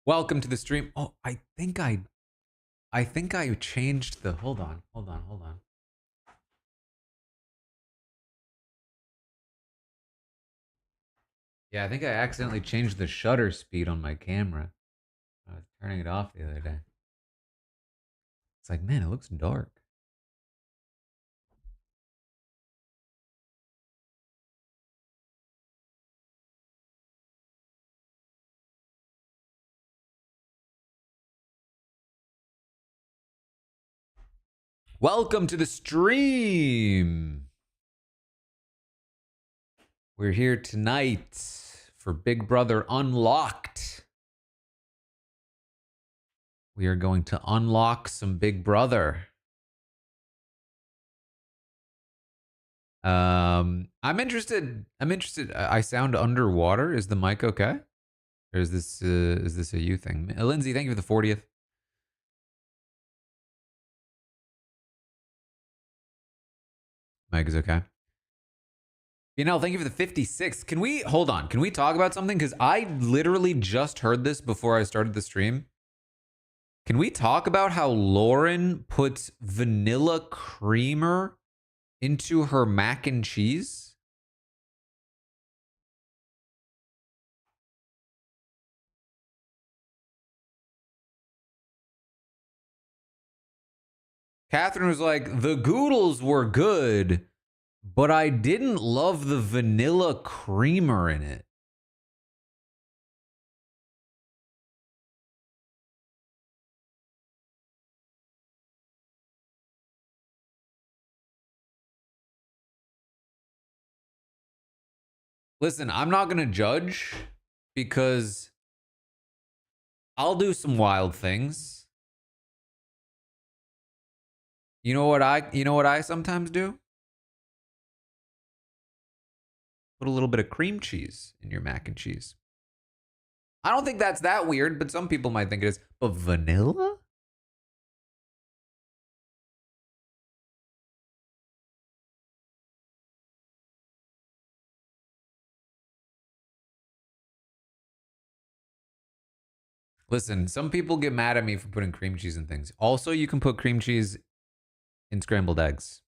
Welcome to the stream. Oh, I think I changed the. Hold on. Yeah, I think I accidentally changed the shutter speed on my camera. I was turning it off the other day. It's like, man, it looks dark. Welcome to the stream. We're here tonight for Big Brother Unlocked. We are going to unlock some Big Brother. I'm interested. I sound underwater. Is the mic okay? Or is this a you thing? Lindsay, thank you for the 40th. Mic is okay. Thank you for the 56. Can we hold on? Can we talk about something? Because I literally just heard this before I started the stream. Can we talk about how Lauren puts vanilla creamer into her mac and cheese? Catherine was like, the goodles were good, but I didn't love the vanilla creamer in it. Listen, I'm not going to judge because I'll do some wild things. You know what I sometimes do? Put a little bit of cream cheese in your mac and cheese. I don't think that's that weird, but some people might think it is. But vanilla? Listen, some people get mad at me for putting cream cheese in things. Also, you can put cream cheese in scrambled eggs.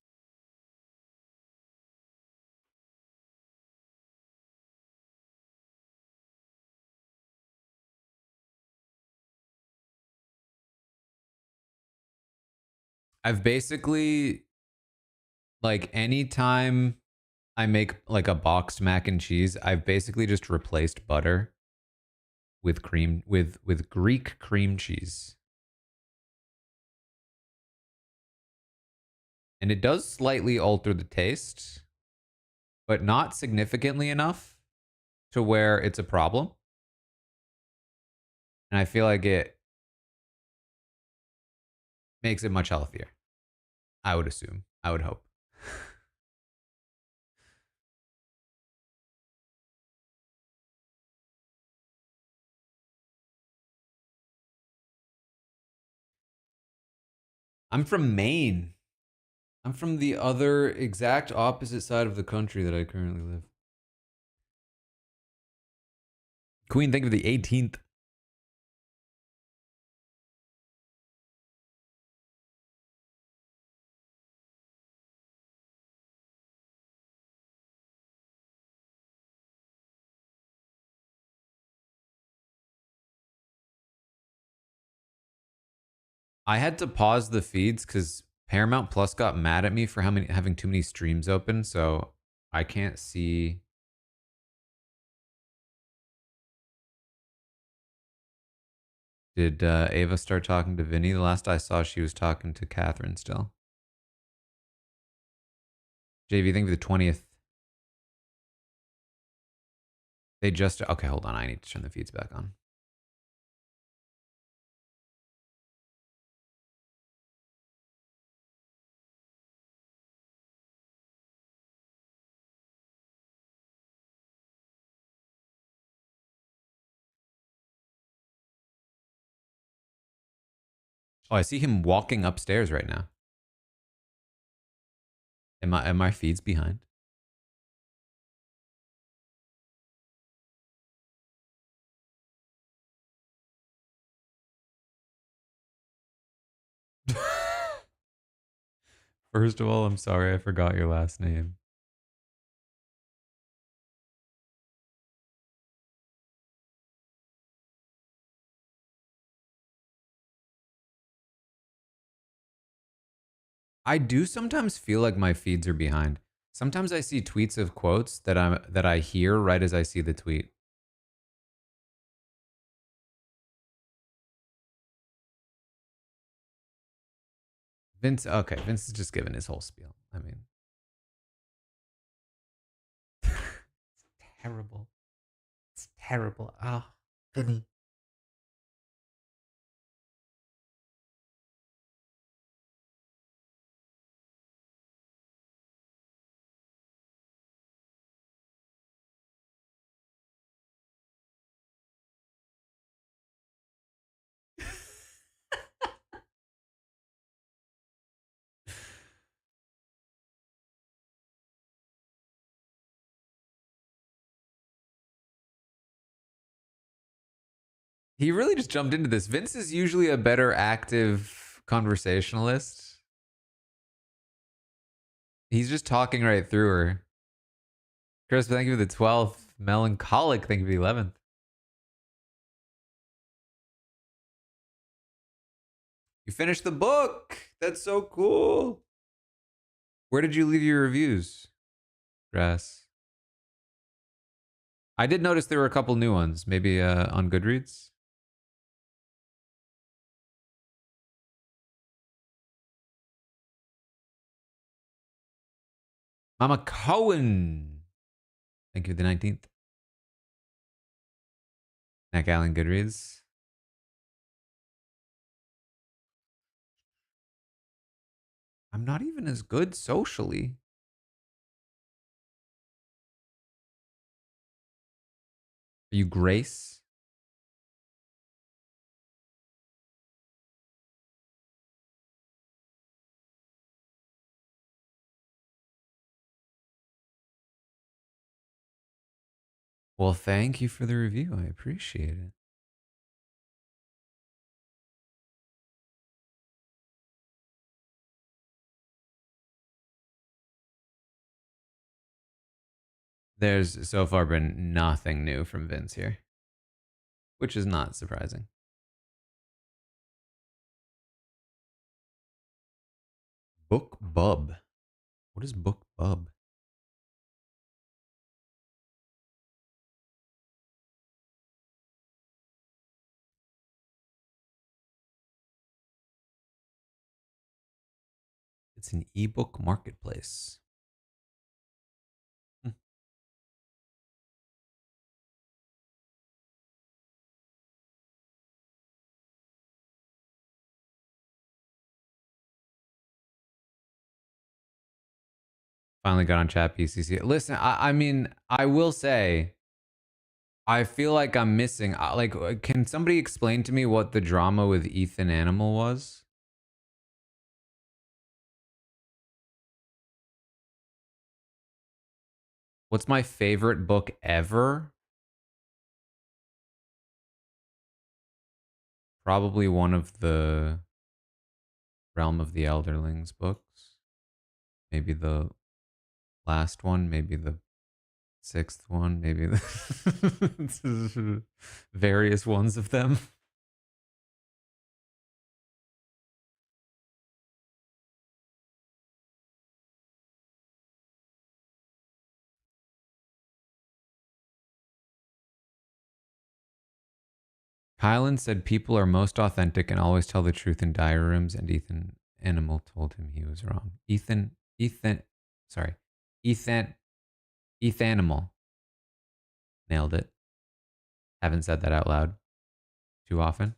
I've basically, like, anytime I make like a boxed mac and cheese, I've basically just replaced butter with Greek cream cheese. And it does slightly alter the taste, but not significantly enough to where it's a problem. And I feel like it makes it much healthier. I would assume. I would hope. I'm from Maine. I'm from the other exact opposite side of the country that I currently live. Queen, think of the 18th. I had to pause the feeds because Paramount Plus got mad at me for having too many streams open, so I can't see. Did Ava start talking to Vinny? The last I saw, she was talking to Catherine still. JV, think of the 20th. They just okay. Hold on, I need to turn the feeds back on. Oh, I see him walking upstairs right now. Am my feeds behind? First of all, I'm sorry I forgot your last name. I do sometimes feel like my feeds are behind. Sometimes I see tweets of quotes that I hear right as I see the tweet. Vince, okay, Vince is just giving his whole spiel. I mean, it's terrible. It's terrible. Oh, Vinny. He really just jumped into this. Vince is usually a better active conversationalist. He's just talking right through her. Chris, thank you for the 12th. Melancholic, thank you for the 11th. You finished the book. That's so cool. Where did you leave your reviews, Grass? I did notice there were a couple new ones. Maybe on Goodreads. Mama Cohen. Thank you for the 19th. Mac Allen Goodreads. I'm not even as good socially. Are you Grace? Well, thank you for the review. I appreciate it. There's so far been nothing new from Vince here, which is not surprising. Book Bub. What is Book Bub? It's an ebook marketplace. Hmm. Finally got on chat PCC. Listen, I mean, I will say, I feel like I'm missing. Can somebody explain to me what the drama with Ethan Animal was? What's my favorite book ever? Probably one of the Realm of the Elderlings books. Maybe the last one. Maybe the sixth one. Maybe the various ones of them. Kylan said people are most authentic and always tell the truth in diary rooms, and Ethan Animal told him he was wrong. Sorry. Ethan Animal. Nailed it. Haven't said that out loud too often.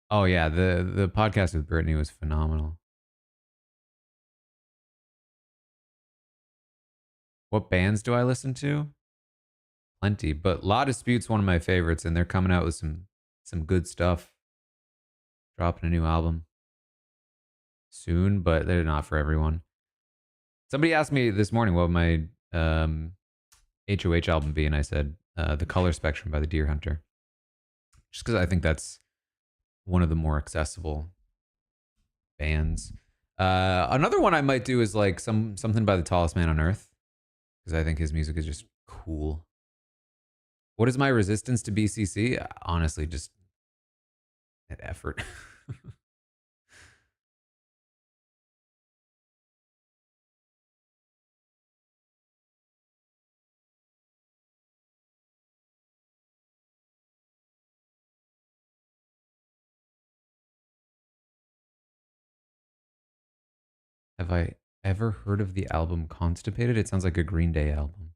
Oh yeah, the podcast with Brittany was phenomenal. What bands do I listen to? Plenty, but Law Dispute's one of my favorites, and they're coming out with some good stuff. Dropping a new album soon, but they're not for everyone. Somebody asked me this morning what my HOH album be, and I said The Color Spectrum by the Deer Hunter. just because I think that's one of the more accessible bands. Another one I might do is like something by the Tallest Man on Earth, because I think his music is just cool. What is my resistance to BCC? Honestly, just an effort. Have I ever heard of the album Constipated? It sounds like a Green Day album.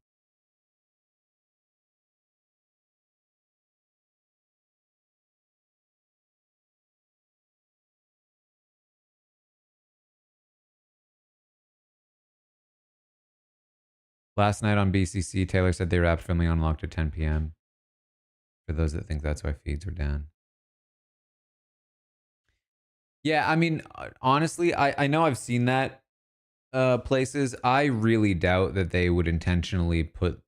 Last night on BCC, Taylor said they wrapped filming Unlocked at 10 p.m. For those that think that's why feeds are down. Yeah, I mean, honestly, I know I've seen that places. I really doubt that they would intentionally put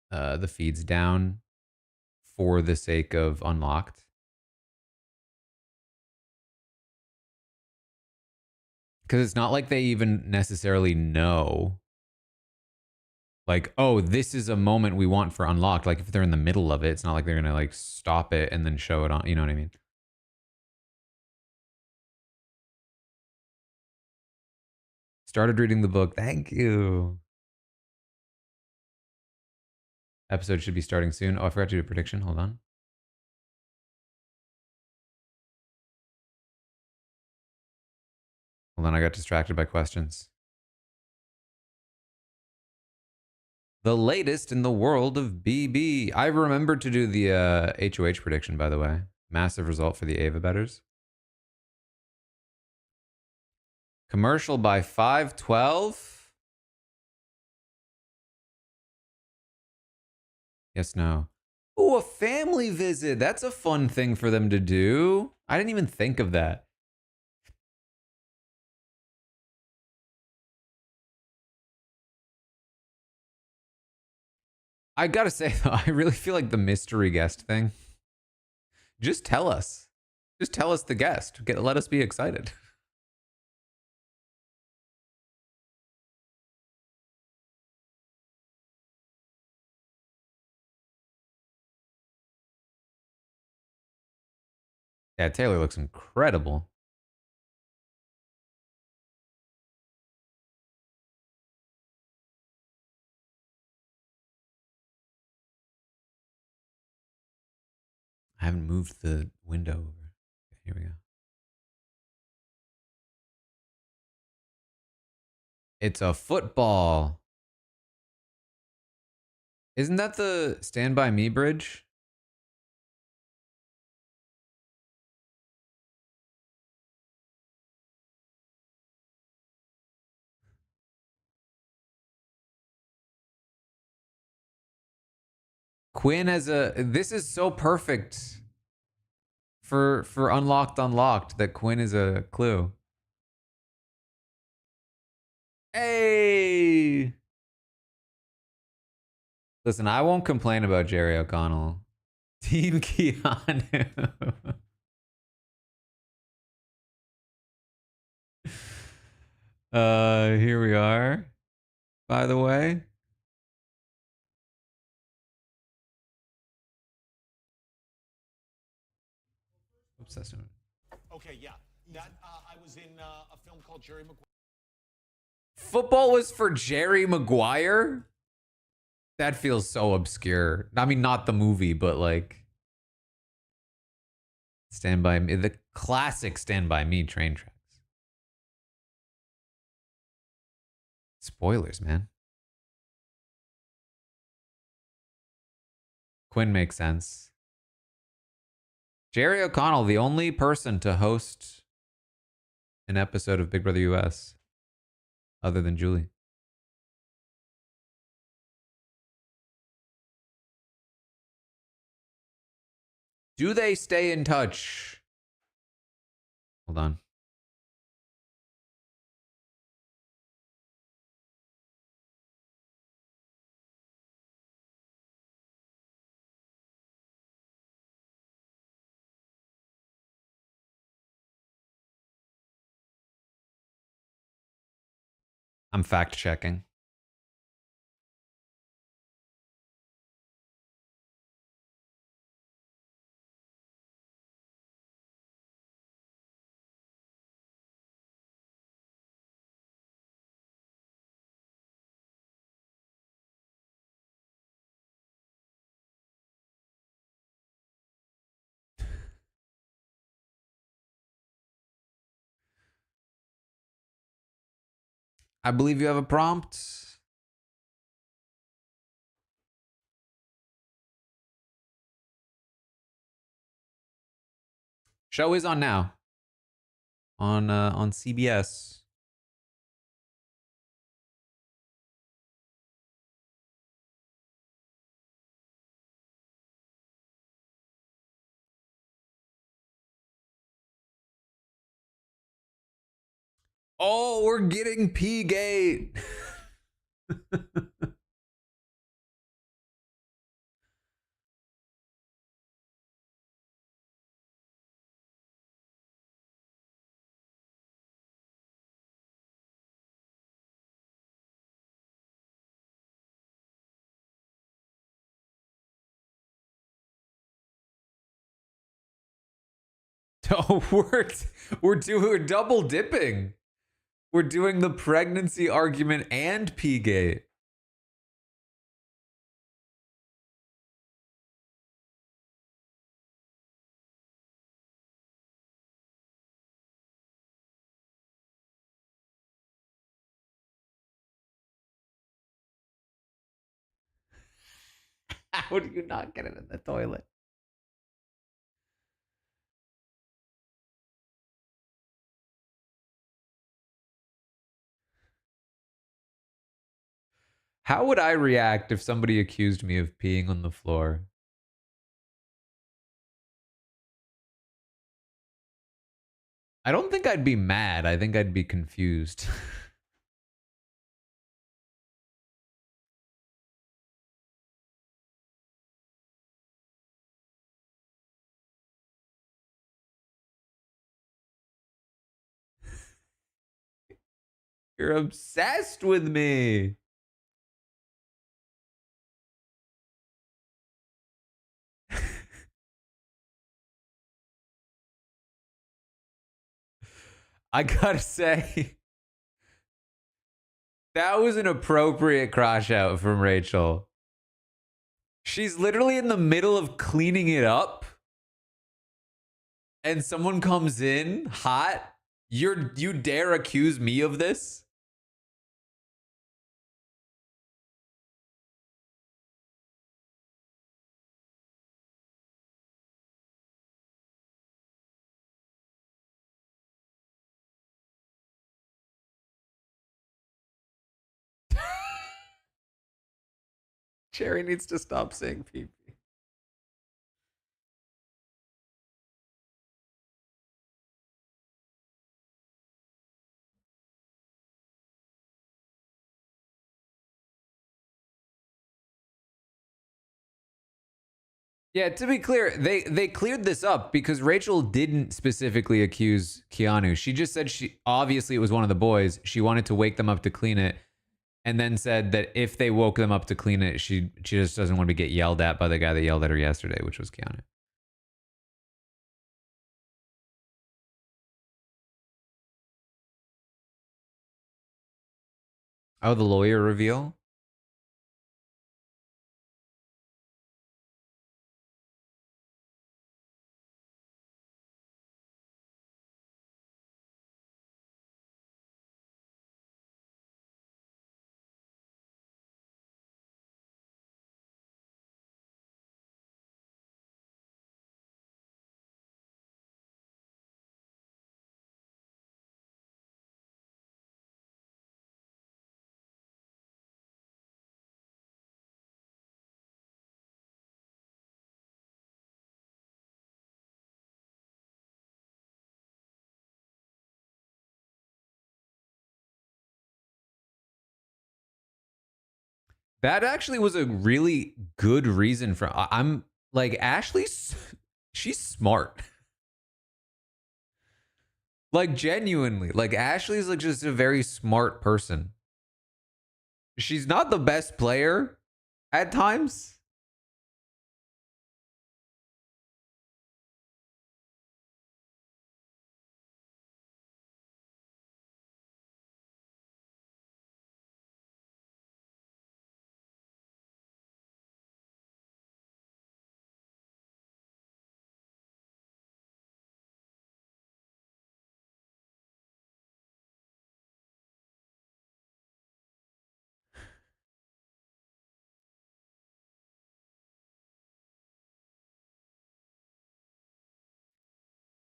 the feeds down for the sake of Unlocked. Because it's not like they even necessarily know, like, oh, this is a moment we want for Unlocked. Like, if they're in the middle of it, it's not like they're going to, like, stop it and then show it on. You know what I mean? Started reading the book. Thank you. Episode should be starting soon. Oh, I forgot to do a prediction. Hold on. Hold on. I got distracted by questions. The latest in the world of BB. I remembered to do the HOH prediction, by the way. Massive result for the Ava betters. Commercial by 512. Yes, no. Oh, a family visit. That's a fun thing for them to do. I didn't even think of that. I gotta say, though, I really feel like the mystery guest thing. Just tell us. Just tell us the guest. Let us be excited. Yeah, Taylor looks incredible. I haven't moved the window over. Okay, here we go. It's a football. Isn't that the Stand By Me bridge? Quinn has a. This is so perfect for unlocked that Quinn is a clue. Hey, listen, I won't complain about Jerry O'Connell. Team Keanu. Here we are. By the way, obsessed. Okay, yeah. That I was in a film called Jerry Maguire. Football was for Jerry Maguire? That feels so obscure. I mean, not the movie, but like Stand By Me, the classic Stand By Me train tracks. Spoilers, man. Quinn makes sense. Jerry O'Connell, the only person to host an episode of Big Brother US other than Julie. Do they stay in touch? Hold on. I'm fact checking. I believe you have a prompt. Show is on now. On CBS. Oh, we're getting P-Gate. Oh, we're double dipping. We're doing the pregnancy argument and P-Gate. How do you not get it in the toilet? How would I react if somebody accused me of peeing on the floor? I don't think I'd be mad. I think I'd be confused. You're obsessed with me. I gotta say, that was an appropriate crash out from Rachel. She's literally in the middle of cleaning it up, and someone comes in hot. You dare accuse me of this? Cherry needs to stop saying pee pee. Yeah, to be clear, they cleared this up because Rachel didn't specifically accuse Keanu. She just said she obviously it was one of the boys. She wanted to wake them up to clean it, and then said that if they woke them up to clean it, she just doesn't want to get yelled at by the guy that yelled at her yesterday, which was Keanu. Oh, the lawyer reveal? That actually was a really good reason for. I'm like Ashley's. She's smart. Like genuinely, like Ashley's like just a very smart person. she's not the best player at times.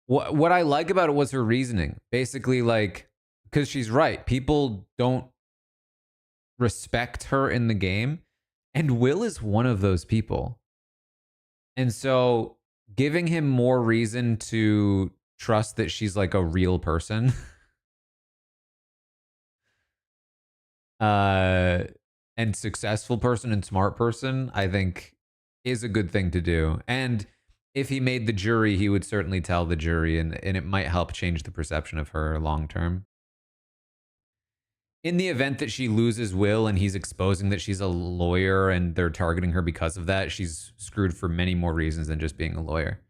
What I like about it was her reasoning. Basically, like, because she's right. People don't respect her in the game. And Will is one of those people. And so giving him more reason to trust that she's like a real person uh and successful person and smart person, I think is a good thing to do. And if he made the jury, he would certainly tell the jury, and it might help change the perception of her long term. In the event that she loses Will and he's exposing that she's a lawyer and they're targeting her because of that, she's screwed for many more reasons than just being a lawyer.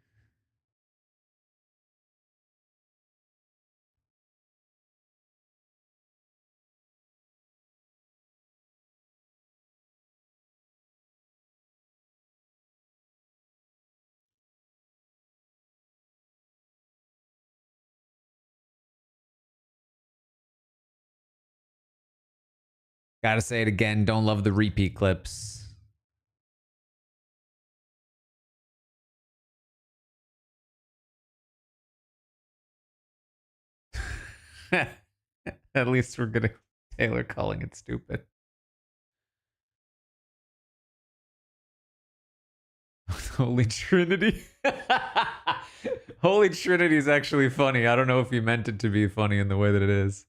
Gotta say it again. Don't love the repeat clips. At least we're getting Taylor calling it stupid. Holy Trinity. Holy Trinity is actually funny. I don't know if he meant it to be funny in the way that it is.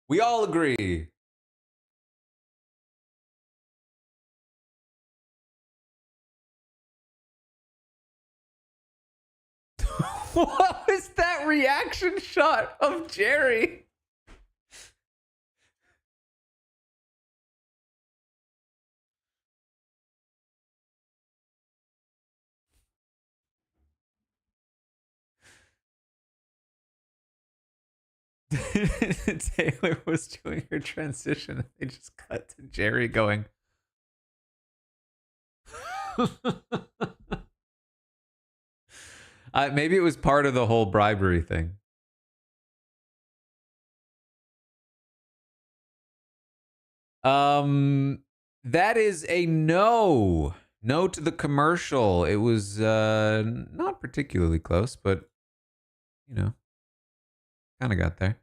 We all agree. What was that reaction shot of Jerry? Taylor was doing her transition. They just cut to Jerry going. Maybe it was part of the whole bribery thing. That is a no. No to the commercial. It was not particularly close, but you know, kind of got there.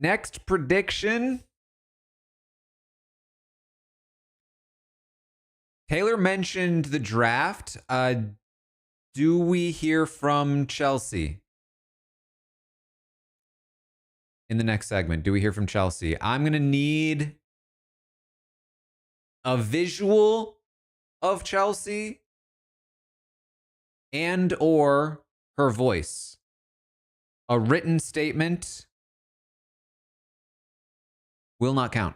Next prediction. Taylor mentioned the draft. Do we hear from Chelsea in the next segment? Do we hear from Chelsea? I'm going to need a visual of Chelsea and or her voice. A written statement will not count.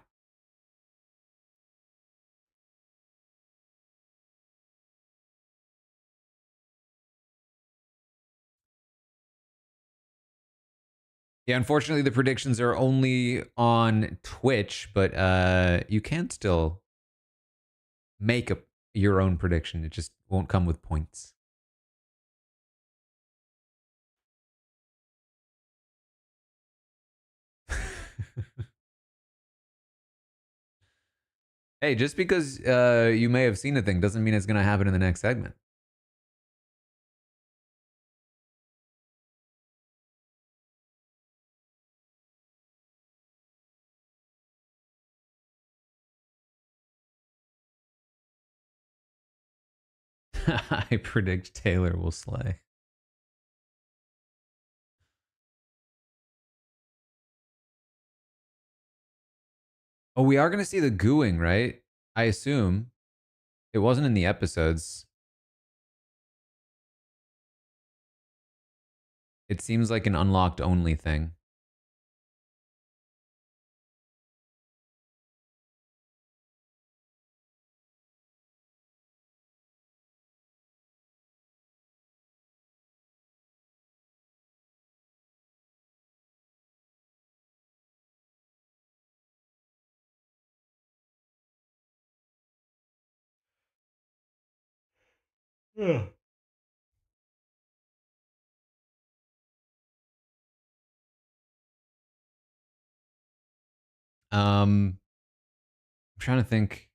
Yeah, unfortunately, the predictions are only on Twitch, but you can still make your own prediction. It just won't come with points. Hey, just because you may have seen a thing doesn't mean it's going to happen in the next segment. I predict Taylor will slay. Oh, we are going to see the gooing, right? I assume. It wasn't in the episodes. It seems like an unlocked only thing. Yeah. I'm trying to think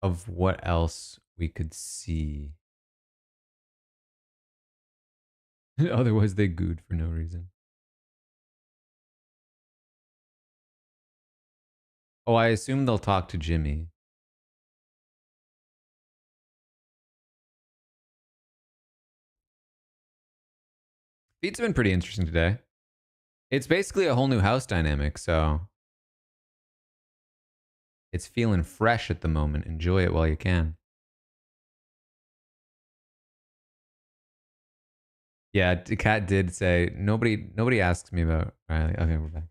of what else we could see. Otherwise, they gooed for no reason. Oh, I assume they'll talk to Jimmy. Feats have been pretty interesting today. It's basically a whole new house dynamic, so it's feeling fresh at the moment. Enjoy it while you can. Yeah, Kat did say nobody asks me about Riley. Okay, we're back.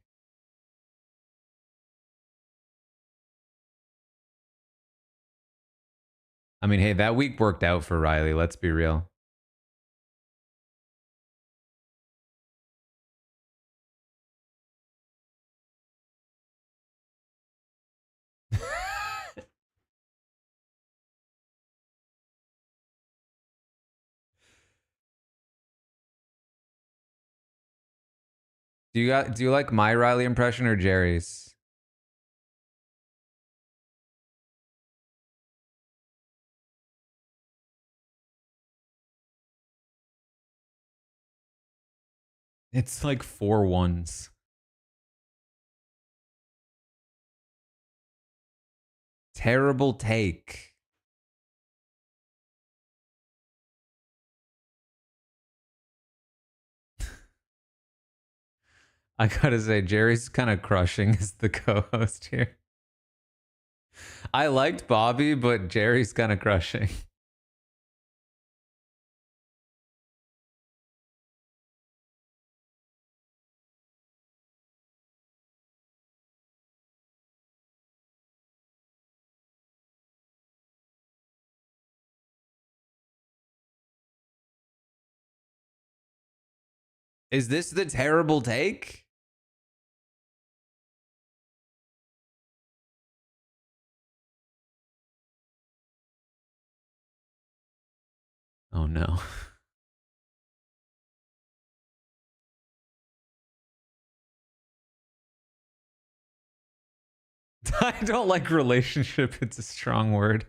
I mean, hey, that week worked out for Riley. Let's be real. Do you like my Riley impression or Jerry's? It's like 4 ones. Terrible take. I gotta say, Jerry's kind of crushing as the co-host here. I liked Bobby, but Jerry's kind of crushing. Is this the terrible take? Oh no. I don't like relationship. It's a strong word.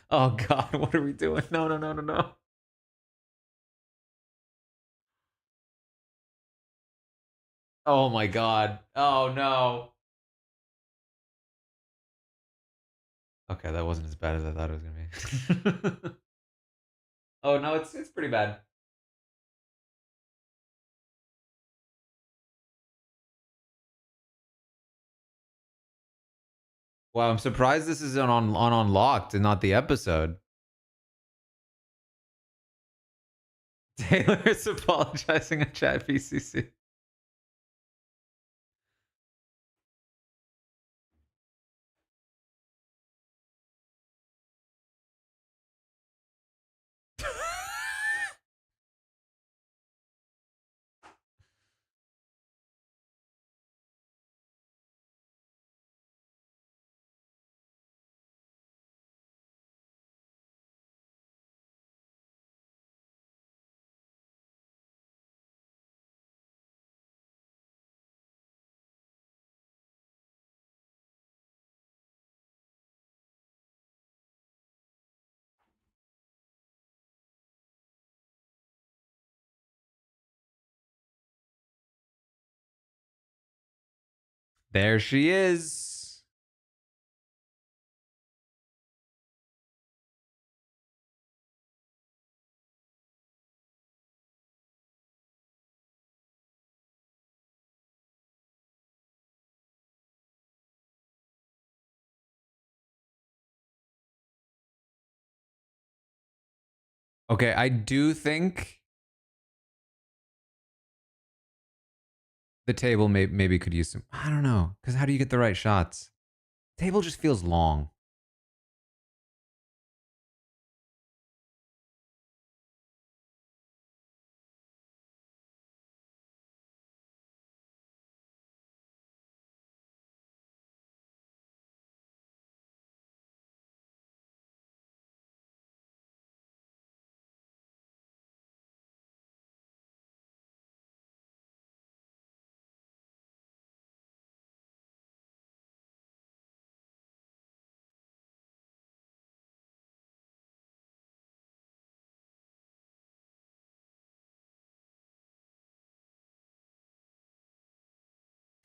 Oh God, what are we doing? No, no, no, no, no. Oh my God. Oh no. Okay, that wasn't as bad as I thought it was gonna be. Oh no, it's pretty bad. Wow, I'm surprised this is on Unlocked and not the episode. Taylor is apologizing on chat BCC. There she is. Okay, I do think the table maybe could use some. I don't know, because how do you get the right shots? Table just feels long.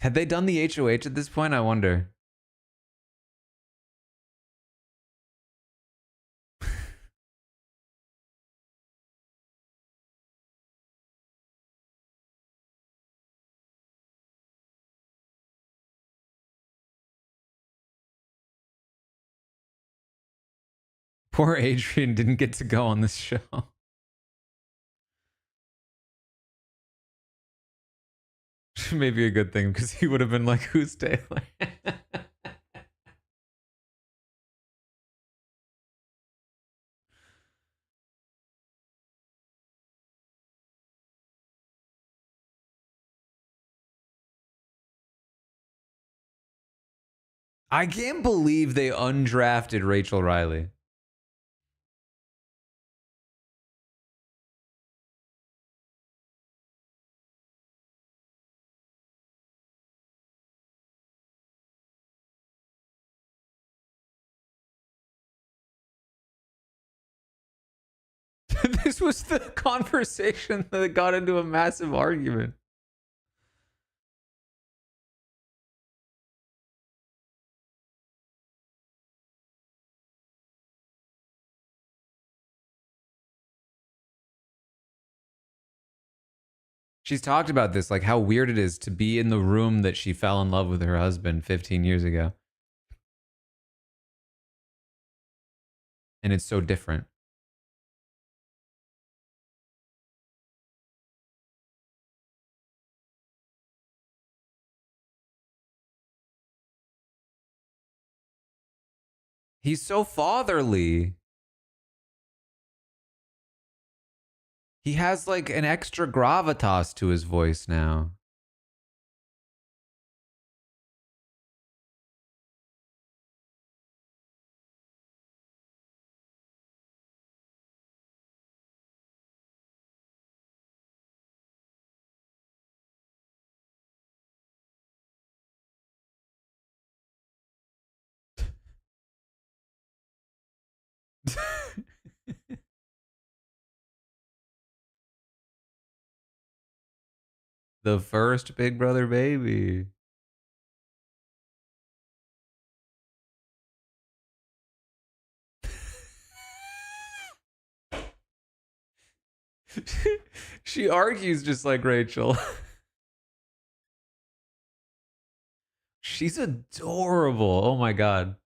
Had they done the HOH at this point? I wonder. Poor Adrian didn't get to go on this show. Maybe a good thing because he would have been like, "Who's Taylor?" I can't believe they undrafted Rachel Riley. This was the conversation that got into a massive argument. She's talked about this, like how weird it is to be in the room that she fell in love with her husband 15 years ago. And it's so different. He's so fatherly. He has like an extra gravitas to his voice now. The first Big Brother baby. She argues just like Rachel. She's adorable. Oh my god.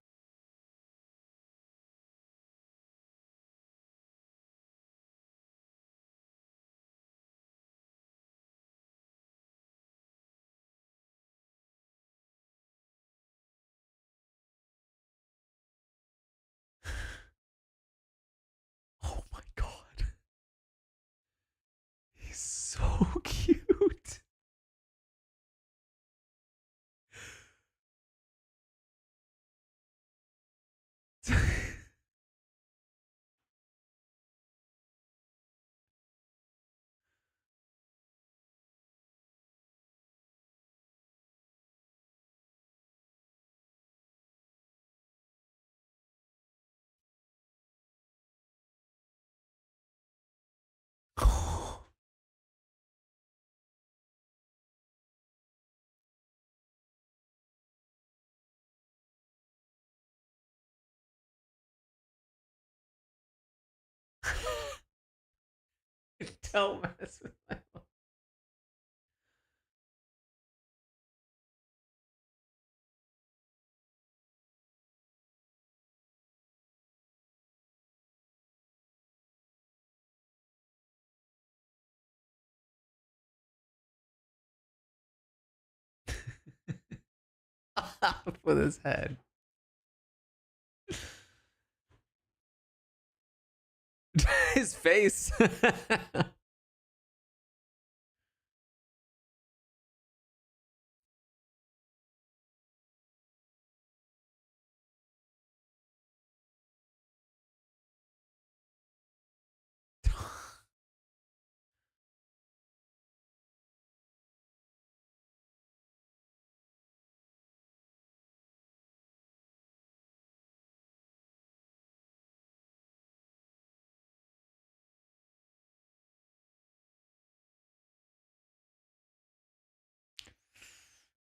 Oh my god. He's so cute. Don't mess with my with his head. His face.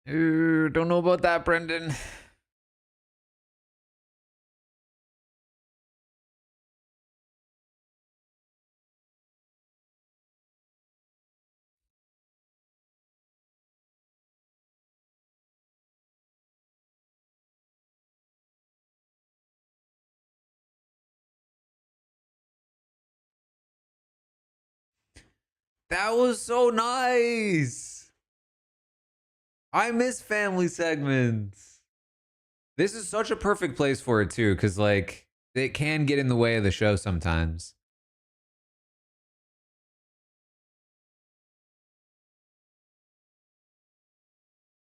Ooh, don't know about that, Brendan. That was so nice. I miss family segments. This is such a perfect place for it too, because like it can get in the way of the show sometimes.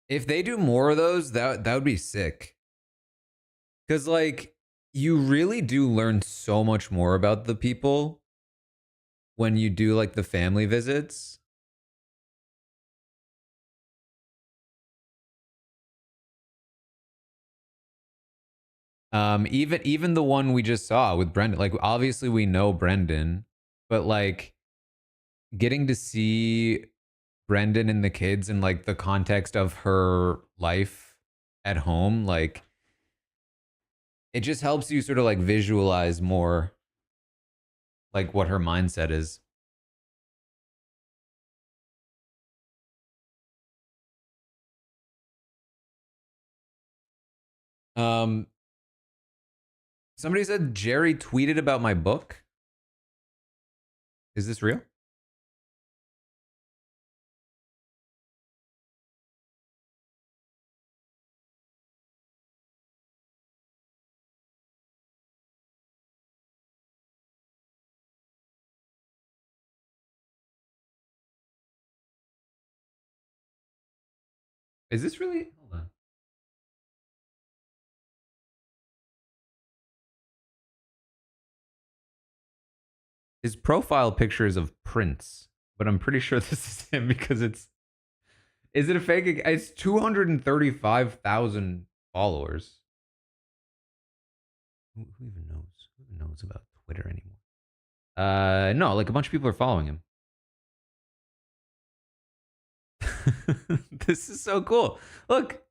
If they do more of those, that would be sick. Because like you really do learn so much more about the people when you do like the family visits. Even the one we just saw with Brendan, like obviously we know Brendan, but like getting to see Brendan and the kids in like the context of her life at home, like it just helps you sort of like visualize more like what her mindset is. Um, somebody said Jerry tweeted about my book. Is this real? Is this really? Hold on. His profile picture is of Prince, but I'm pretty sure this is him because it's. Is it a fake? It's 235,000 followers. Who even knows? Who even knows about Twitter anymore? No, like a bunch of people are following him. This is so cool. Look,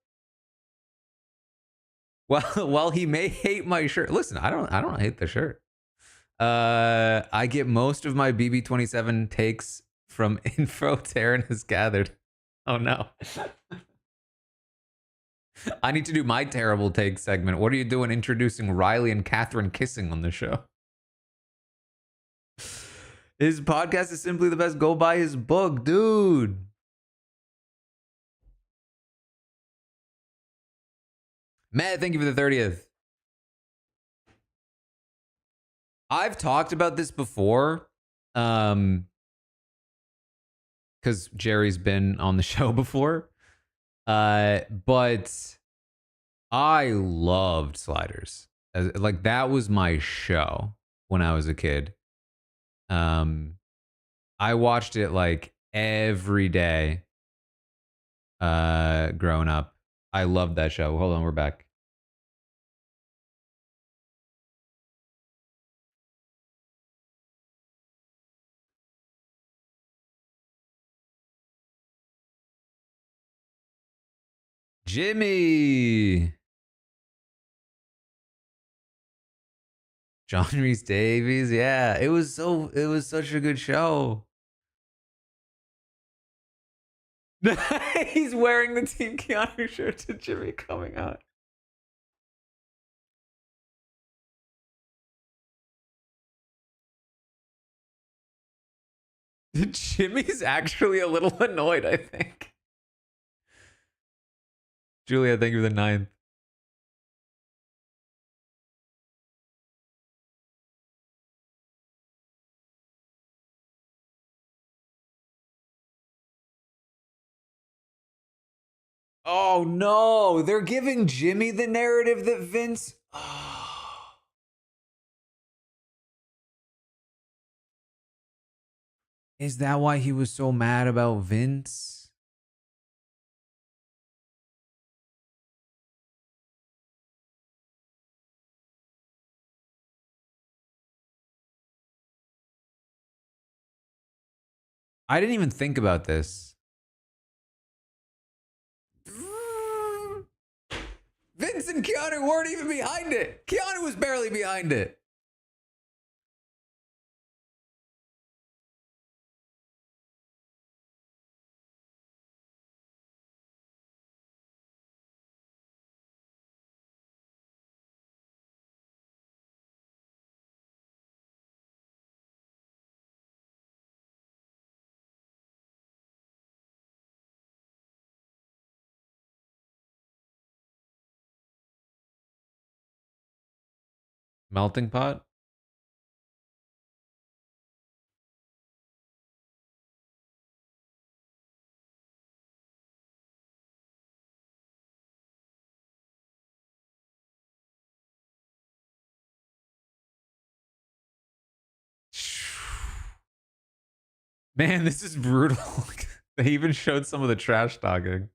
while he may hate my shirt, listen, I don't hate the shirt. I get most of my BB27 takes from info Taran has gathered. Oh no. I need to do my terrible take segment. What are you doing introducing Riley and Catherine kissing on the show? His podcast is simply the best. Go buy his book, dude. Matt, thank you for the 30th. I've talked about this before. Because Jerry's been on the show before. But I loved Sliders. Like that was my show when I was a kid. I watched it like every day growing up. I loved that show. Hold on, we're back. Jimmy. John Reese Davies. Yeah, it was such a good show. He's wearing the Team Keanu shirt to Jimmy coming out. Jimmy's actually a little annoyed, I think. Julia, thank you for the 9th. Oh no, they're giving Jimmy the narrative that Vince. Is that why he was so mad about Vince? I didn't even think about this. Vince and Keanu weren't even behind it. Keanu was barely behind it. Melting pot? Man, this is brutal. They even showed some of the trash talking.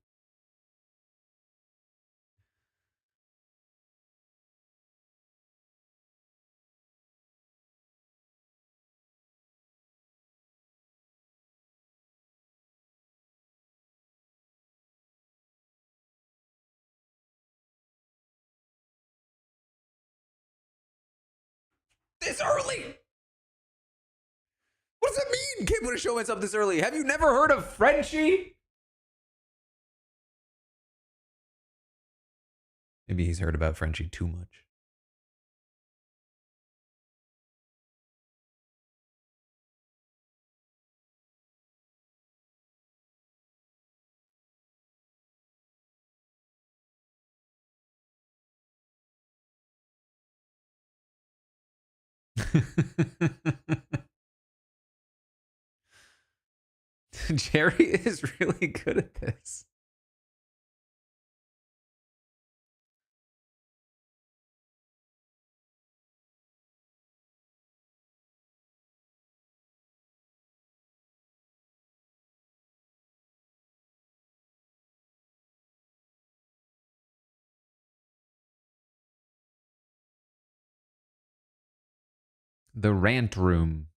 This early? What does that mean? Can't put a show myself this early. Have you never heard of Frenchie? Maybe he's heard about Frenchie too much. Jerry is really good at this. The rant room.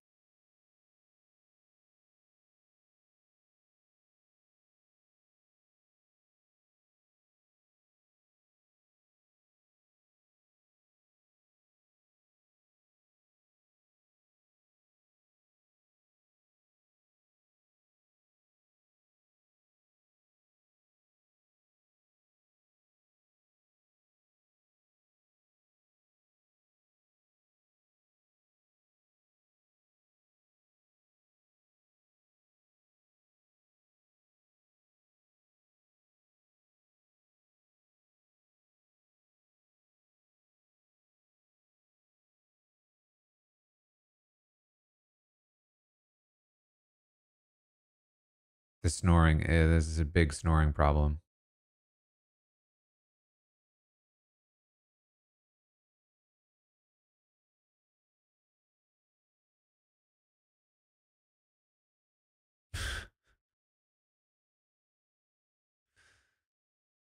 The snoring. This is a big snoring problem.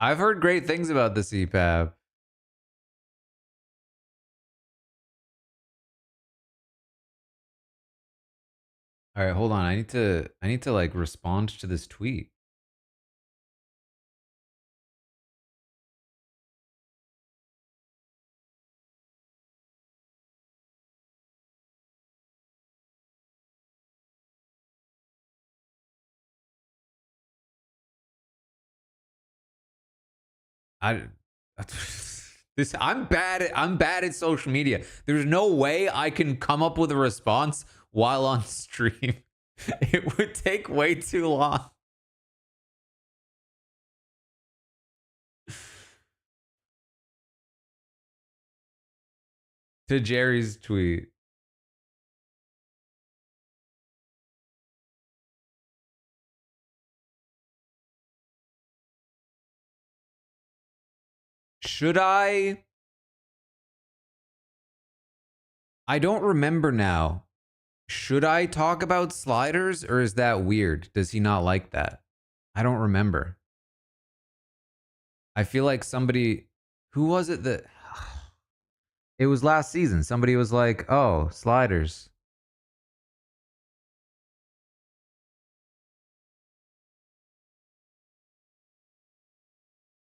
I've heard great things about the CPAP. All right, hold on. I need to like respond to this tweet. I this I'm bad at social media. There's no way I can come up with a response while on stream. It would take way too long. To Jerry's tweet. Should I? I don't remember now. Should I talk about sliders or is that weird? Does he not like that? I don't remember. I feel like somebody, who was it that, it was last season. Somebody was like, oh, sliders.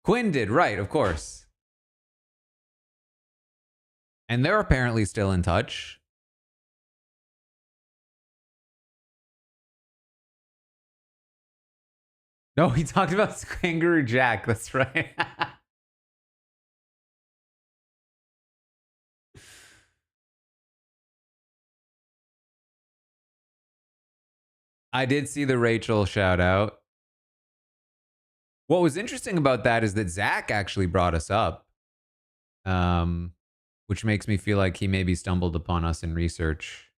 Quinn did, right, of course. And they're apparently still in touch. No, he talked about Kangaroo Jack. That's right. I did see the Rachel shout out. What was interesting about that is that Zach actually brought us up, which makes me feel like he maybe stumbled upon us in research,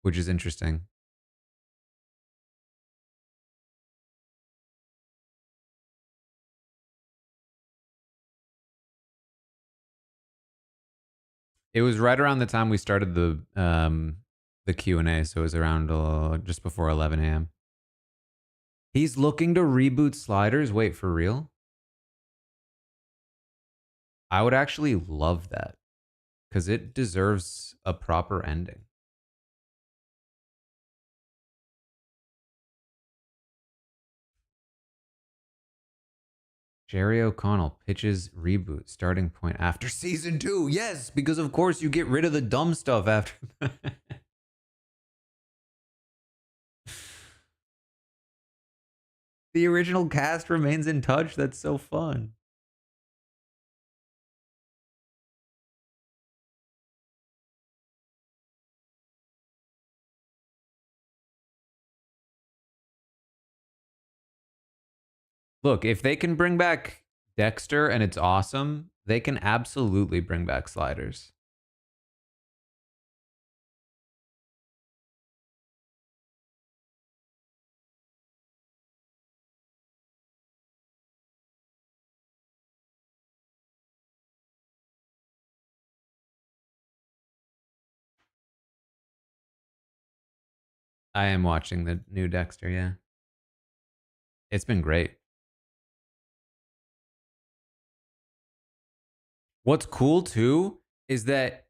which is interesting. It was right around the time we started the Q&A, so it was around just before 11 a.m. He's looking to reboot Sliders. Wait, for real? I would actually love that because it deserves a proper ending. Jerry O'Connell pitches reboot starting point after season 2. Yes, because of course you get rid of the dumb stuff after that. The original cast remains in touch. That's so fun. Look, if they can bring back Dexter and it's awesome, they can absolutely bring back Sliders. I am watching the new Dexter, yeah. It's been great. What's cool too is that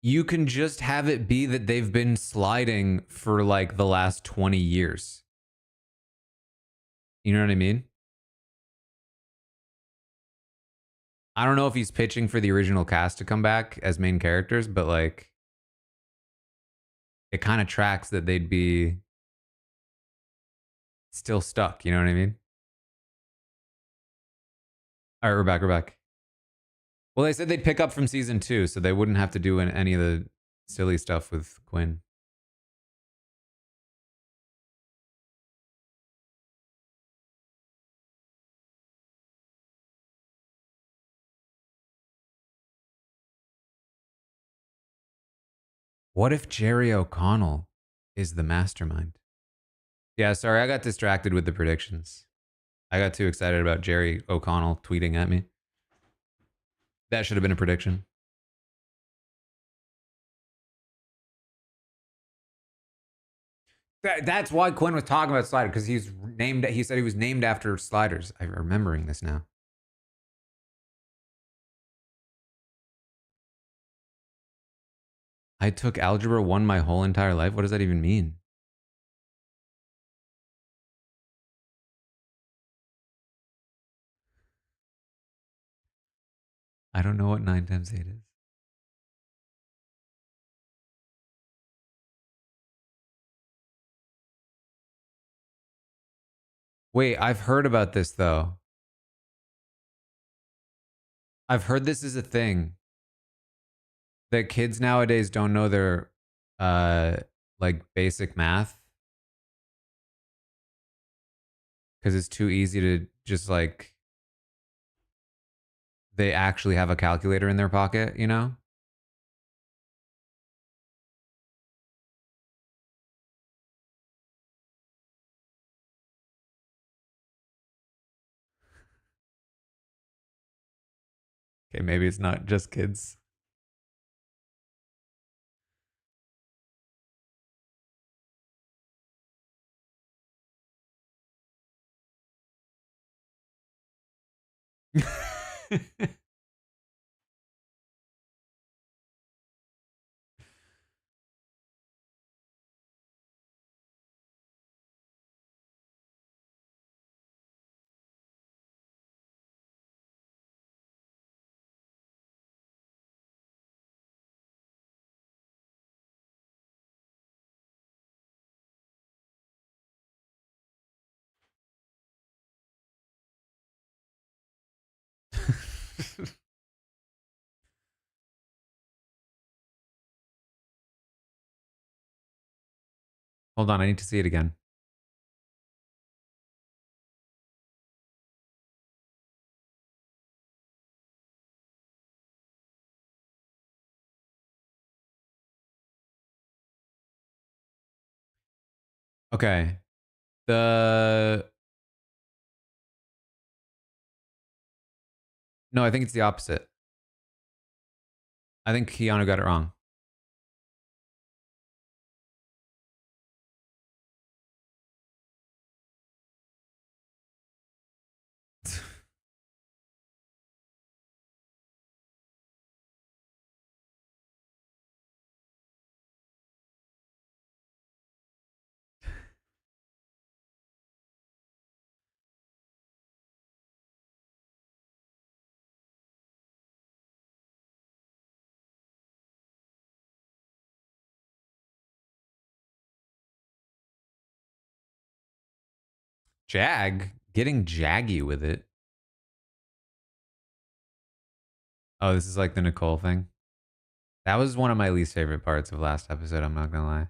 you can just have it be that they've been sliding for like the last 20 years. You know what I mean? I don't know if he's pitching for the original cast to come back as main characters, but like it kind of tracks that they'd be still stuck. You know what I mean? All right, we're back. Well, they said they'd pick up from season 2, so they wouldn't have to do any of the silly stuff with Quinn. What if Jerry O'Connell is the mastermind? Yeah, sorry, I got distracted with the predictions. I got too excited about Jerry O'Connell tweeting at me. That should have been a prediction. That's why Quinn was talking about Sliders, because he's named. He said he was named after Sliders. I'm remembering this now. I took Algebra 1 my whole entire life. What does that even mean? I don't know what 9 times 8 is. Wait, I've heard about this though. I've heard this is a thing that kids nowadays don't know their uh like basic math because it's too easy to just like they actually have a calculator in their pocket, you know? Okay, maybe it's not just kids. Hold on, I need to see it again. Okay. The No, I think it's the opposite. I think Keanu got it wrong. Jag? Getting jaggy with it. Oh, this is like the Nicole thing. That was one of my least favorite parts of last episode, I'm not gonna lie.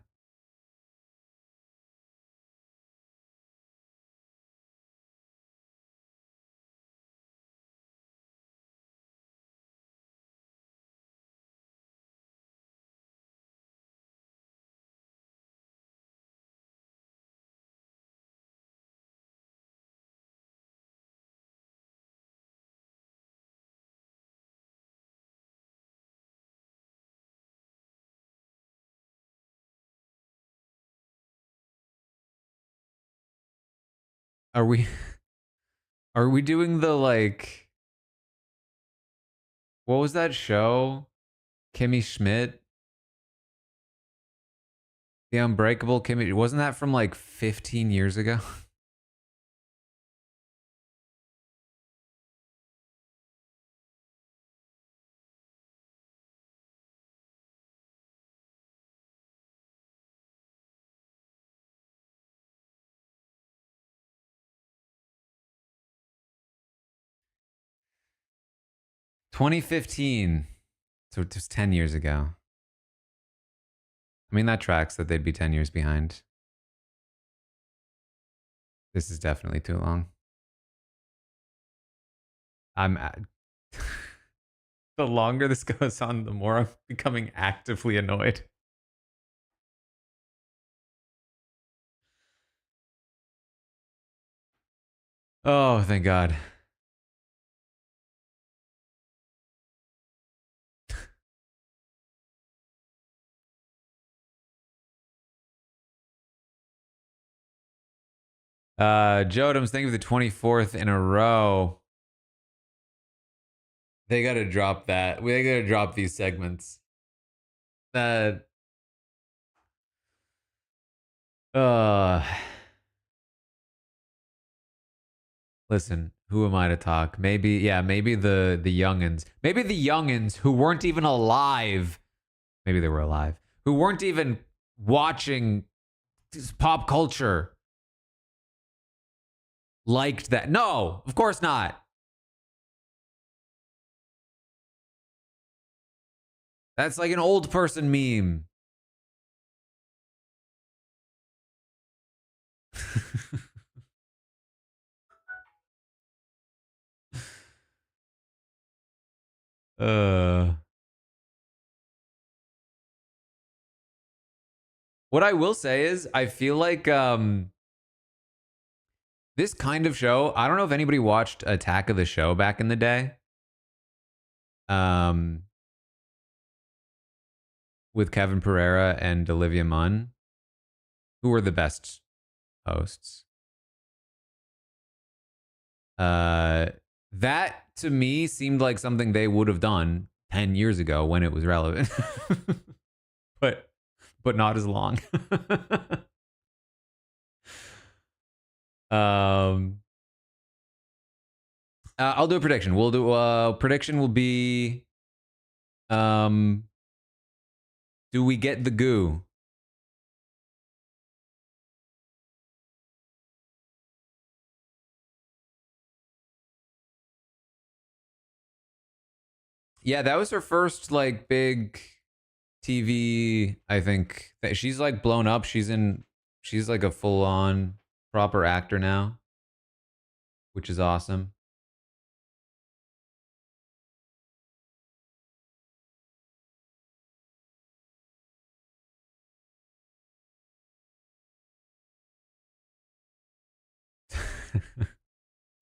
Are we are we doing the like what was that show? Kimmy Schmidt? The Unbreakable Kimmy, wasn't that from like 15 years ago? 2015. So it was 10 years ago. I mean, that tracks that they'd be 10 years behind. This is definitely too long. I'm the longer this goes on, the more I'm becoming actively annoyed. Oh, thank God. Jodams, thank you for the 24th in a row. They gotta drop that. They gotta drop these segments. That uh listen, who am I to talk? Maybe, yeah, maybe the youngins. Maybe the youngins who weren't even alive. Maybe they were alive. Who weren't even watching pop culture liked that. No, of course not. That's like an old person meme. uh what I will say is I feel like this kind of show, I don't know if anybody watched Attack of the Show back in the day. um, with Kevin Pereira and Olivia Munn, who were the best hosts. That to me seemed like something they would have done 10 years ago when it was relevant. but not as long. I'll do a prediction. We'll do prediction will be do we get the goo? Yeah, that was her first like big TV, I think. She's like blown up. She's like a full on proper actor now, which is awesome.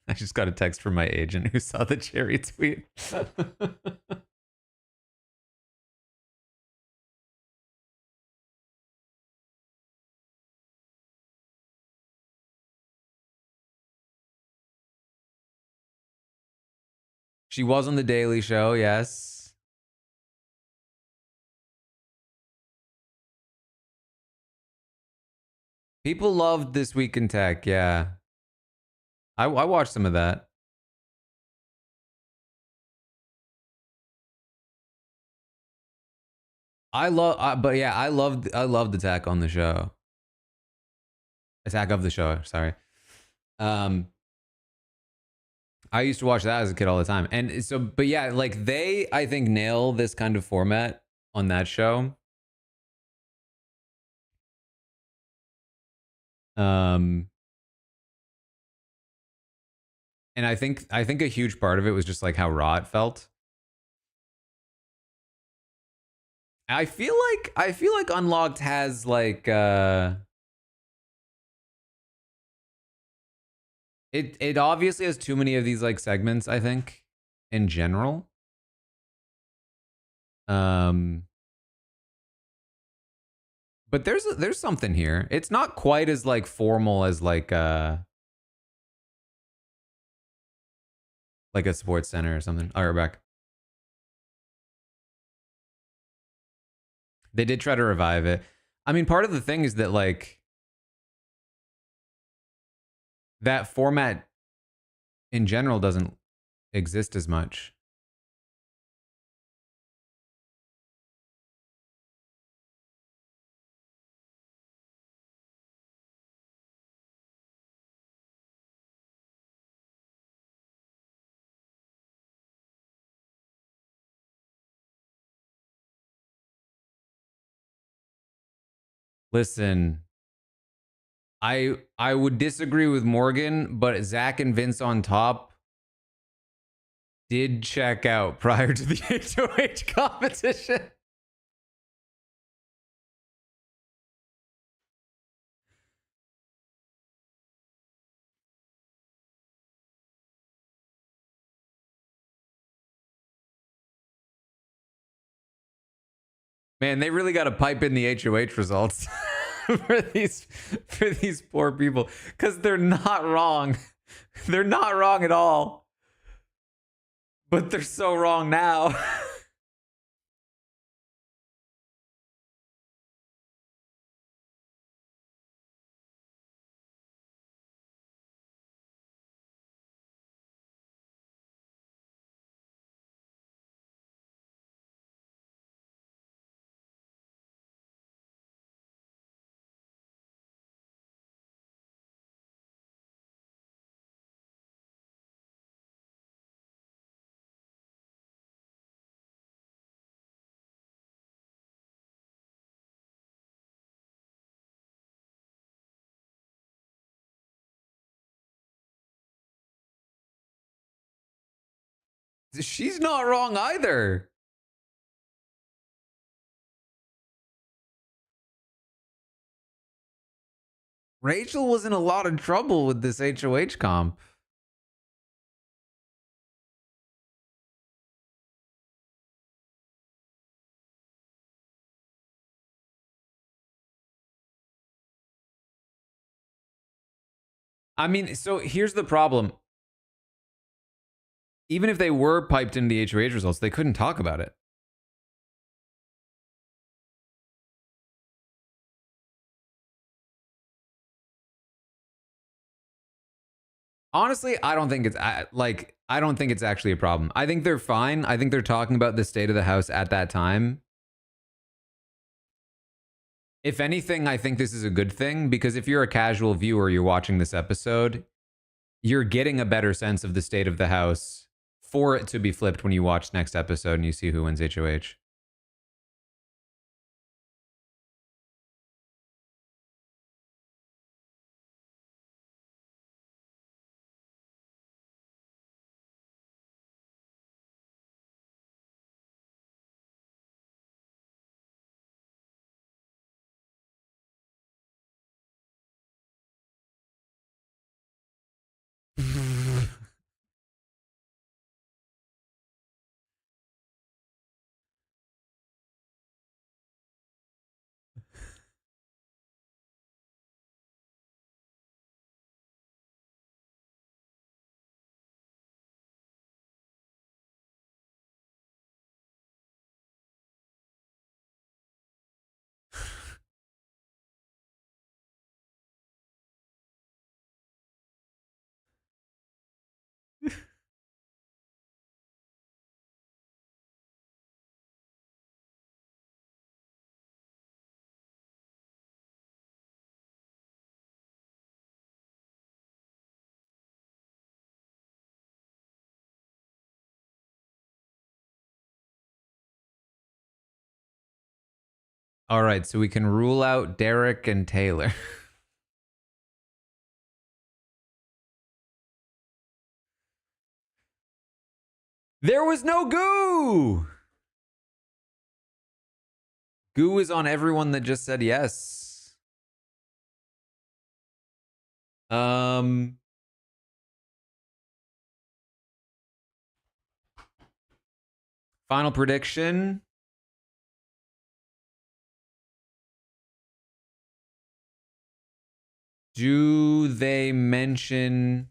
I just got a text from my agent who saw the Cherry tweet. She was on the Daily Show, yes. People loved This Week in Tech, yeah. I watched some of that. But yeah, I loved Attack on the Show. Attack of the Show, sorry. I used to watch that as a kid all the time. And so, but yeah, like they, I think, nail this kind of format on that show. And I think a huge part of it was just like how raw it felt. I feel like Unlocked has like it obviously has too many of these like segments, I think, in general. But there's something here. It's not quite as like formal as like a sports center or something. All right, back. They did try to revive it. I mean, part of the thing is that like that format in general doesn't exist as much. Listen, I would disagree with Morgan, but Zach and Vince on top did check out prior to the HOH competition. Man, they really got to pipe in the HOH results for these poor people because they're not wrong. They're not wrong at all. But they're so wrong now. She's not wrong either. Rachel was in a lot of trouble with this HOH comp. I mean, so here's the problem. Even if they were piped into the HOH results, they couldn't talk about it. Honestly, I don't think it's like I don't think it's actually a problem. I think they're fine. I think they're talking about the state of the house at that time. If anything, I think this is a good thing because if you're a casual viewer, you're watching this episode, you're getting a better sense of the state of the house for it to be flipped when you watch next episode and you see who wins HOH. All right, so we can rule out Derek and Taylor. There was no goo. Goo is on everyone that just said yes. Final prediction. Do they mention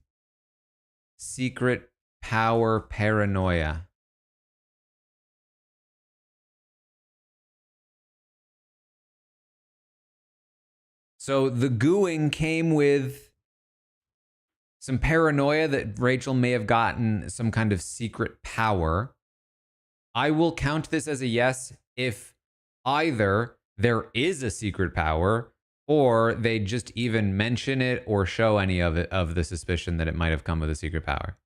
secret power paranoia? So the gooing came with some paranoia that Rachel may have gotten some kind of secret power. I will count this as a yes if either there is a secret power or they just even mention it or show any of it of the suspicion that it might have come with a secret power.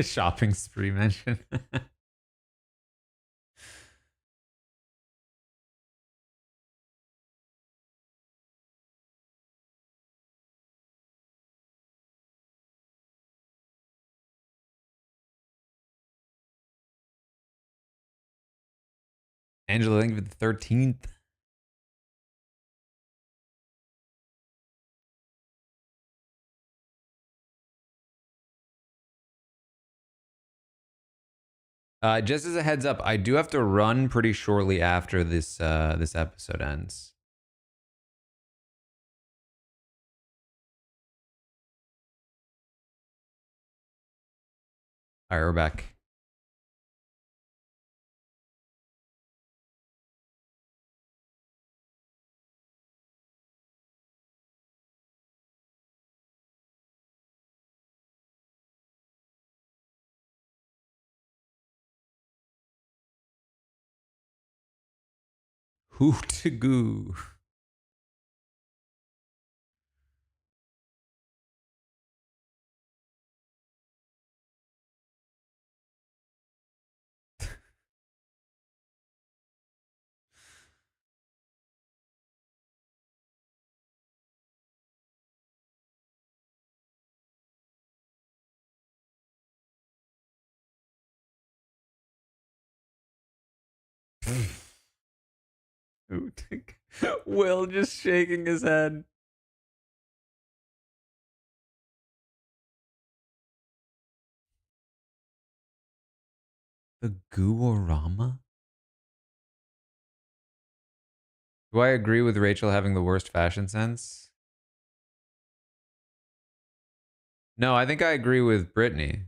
Shopping spree mention. Angela, thank you for the 13th. Just as a heads up, I do have to run pretty shortly after this episode ends. All right, we're back. Who to goo? Will just shaking his head. The Guorama? Do I agree with Rachel having the worst fashion sense? No, I think I agree with Brittany.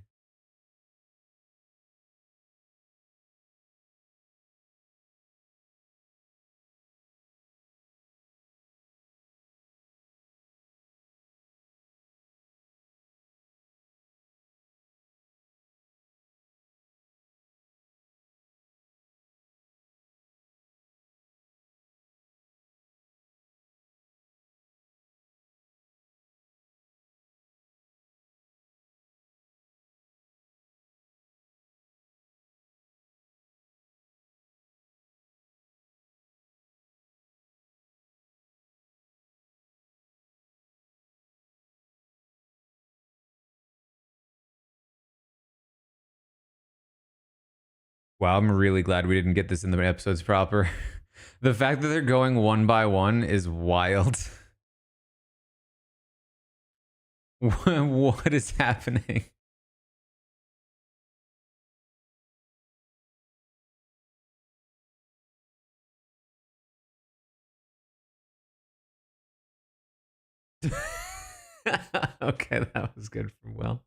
Wow, I'm really glad we didn't get this in the episodes proper. The fact that they're going one by one is wild. What is happening? Okay, that was good from Will.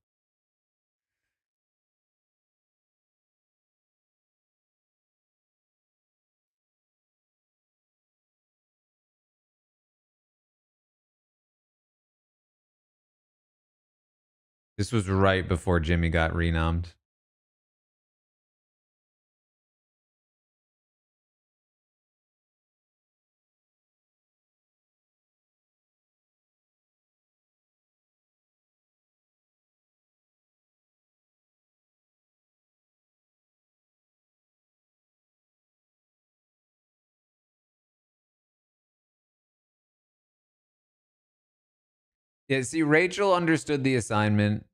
This was right before Jimmy got renommed. Yeah, see, Rachel understood the assignment.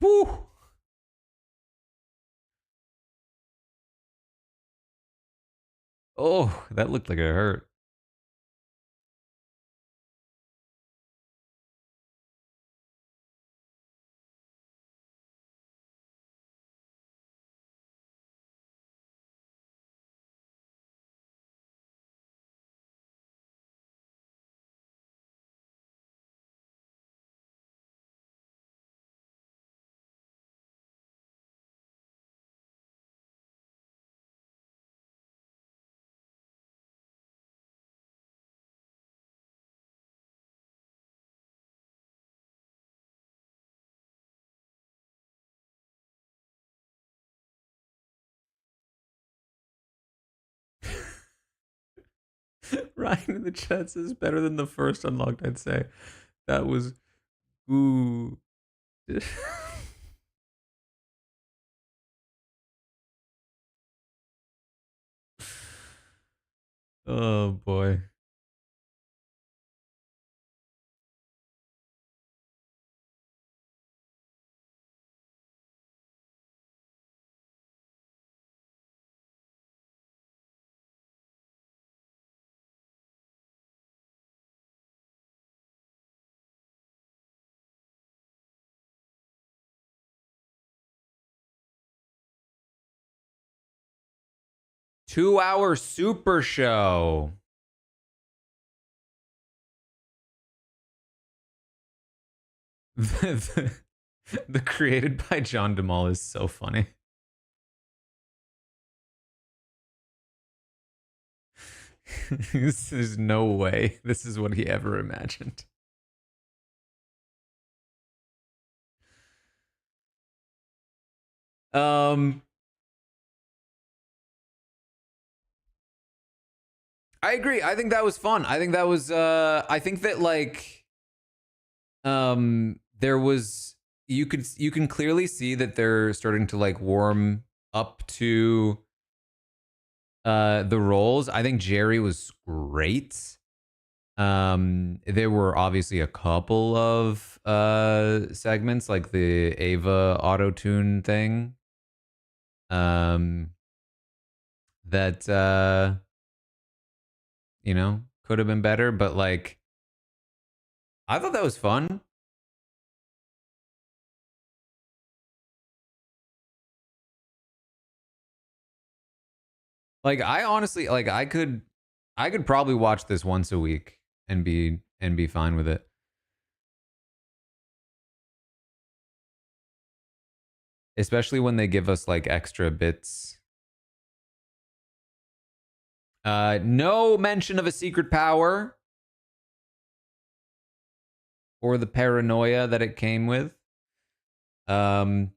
Woo! Oh, that looked like it hurt. Ryan in the chat says better than the first unlocked, I'd say. That was ooh. Oh boy. Two-hour super show. The created by John DeMol is so funny. There's no way this is what he ever imagined. Um I agree. I think that was fun. I think that was I think that like there was you can clearly see that they're starting to like warm up to the roles. I think Jerry was great. There were obviously a couple of segments like the Ava auto tune thing. That you know, could have been better, but like I thought that was fun. Like I honestly like I could probably watch this once a week and be fine with it. Especially when they give us like extra bits. No mention of a secret power or the paranoia that it came with. Um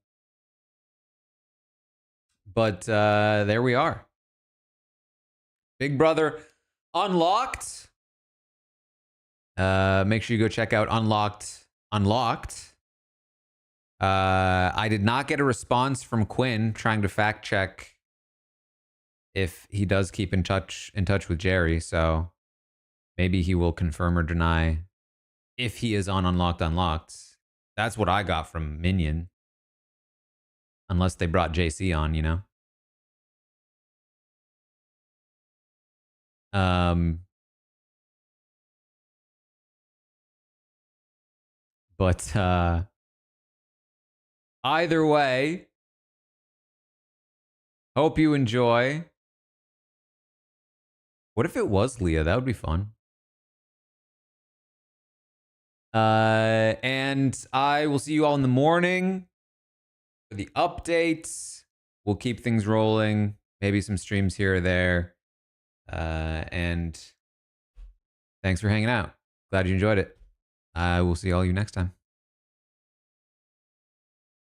but there we are. Big Brother Unlocked. Make sure you go check out Unlocked. I did not get a response from Quinn trying to fact check if he does keep in touch with Jerry, so maybe he will confirm or deny if he is on Unlocked. That's what I got from Minion. Unless they brought JC on, you know. But either way, hope you enjoy. What if it was Leah? That would be fun. And I will see you all in the morning for the updates. We'll keep things rolling. Maybe some streams here or there. And thanks for hanging out. Glad you enjoyed it. I will see all you next time.